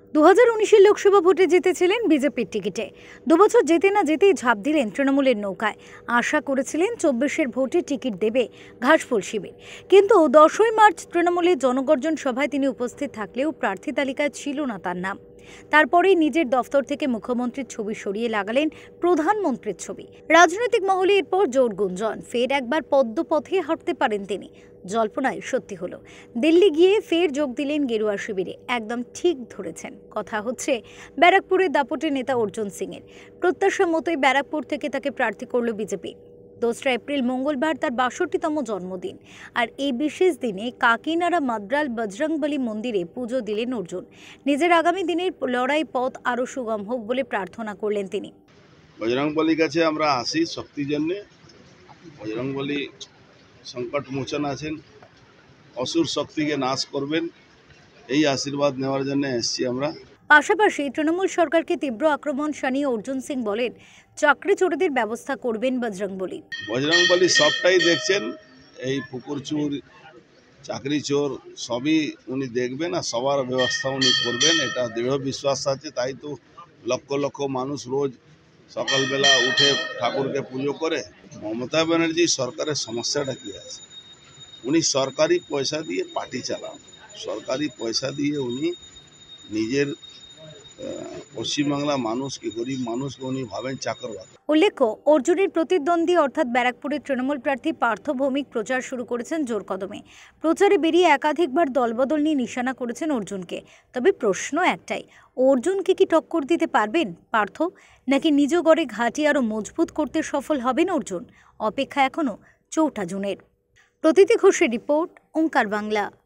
2019-এর লোকসভা ভোটে জিতেছিলেন বিজেপির টিকিটে। দুবছর যেতে না যেতেই ঝাঁপ দিলেন তৃণমূলের নৌকায়। আশা করেছিলেন 24-এর ভোটে টিকিট দেবে ঘাসফুল শিবির, কিন্তু 10ই মার্চ তৃণমূলের জনগর্জন সভায় তিনি উপস্থিত থাকলেও প্রার্থী তালিকায় ছিল না তার নাম। তারপরেই নিজের দফতর থেকে মুখ্যমন্ত্রীর ছবি সরিয়ে লাগালেন প্রধানমন্ত্রীর ছবি। রাজনৈতিক মহলে এরপর জোর গুঞ্জন, ফের একবার পদ্মপথে হাঁটতে পারেন তিনি। জল্পনায় সত্যি হলো, দিল্লি গিয়ে ফের যোগ দিলেন গেরুয়া শিবিরে। একদম ঠিক ধরেছেন, কথা হচ্ছে ব্যারাকপুরের দাপটে নেতা অর্জুন সিংয়ের। প্রত্যাশা মতোই ব্যারাকপুর থেকে তাকে প্রার্থী করল বিজেপি। 2 এপ্রিল মঙ্গলবার তার 62তম জন্মদিন, আর এই বিশেষ দিনে কাকিনাড়া মাদ্রাল বজরংবলী মন্দিরে পুজো দিলেন অর্জুন। নিজের আগামী দিনের লড়াই পথ আরও সুগম হোক বলে প্রার্থনা করলেন তিনি। বজরংবলীর কাছে আমরা আসি শক্তির জন্যে। বজরংবলী সংকট মোচন আছেন, অসুর শক্তিকে নাশ করবেন, এই আশীর্বাদ নেওয়ার জন্য এসেছি আমরা। পাশাপাশি তৃণমূল সরকারকে তীব্র আক্রমণ শানিয়ে অর্জুন সিং বলেন, চাকরি চোরদের ব্যবস্থা করবেন বজরংবলী। বজরংবলী সবটাই দেখছেন, এই পুকুর চোর, চাকরি চোর সবই উনি দেখবেন, আর সবার ব্যবস্থা উনি করবেন, এটা দৃঢ় বিশ্বাস আছে। তাই তো লক্ষ লক্ষ মানুষ রোজ সকালবেলা উঠে ঠাকুরকে পুজো করে। মমতা ব্যানার্জি সরকারের সমস্যাটা কী আছে? উনি সরকারি পয়সা দিয়ে পার্টি চালান, সরকারি পয়সা দিয়ে উনি নিজের পশ্চিমবাংলা মানুষকে, গরিব মানুষকে উনি ভাবেন চাকরবাদ। উল্লেখ্য, অর্জুনের প্রতিদ্বন্দ্বী অর্থাৎ ব্যারাকপুরের তৃণমূল প্রার্থী পার্থ ভৌমিক প্রচার শুরু করেছেন জোর কদমে। প্রচারে বেরিয়ে একাধিকবার দলবদল নিয়ে নিশানা করেছেন অর্জুনকে। তবে প্রশ্ন একটাই, অর্জুনকে কি টক্কর দিতে পারবেন পার্থ, নাকি নিজ গড়ে ঘাঁটি আরও মজবুত করতে সফল হবেন অর্জুন? অপেক্ষা এখনও 4 জুনের। প্রতীতি ঘোষের রিপোর্ট, ওঙ্কার বাংলা।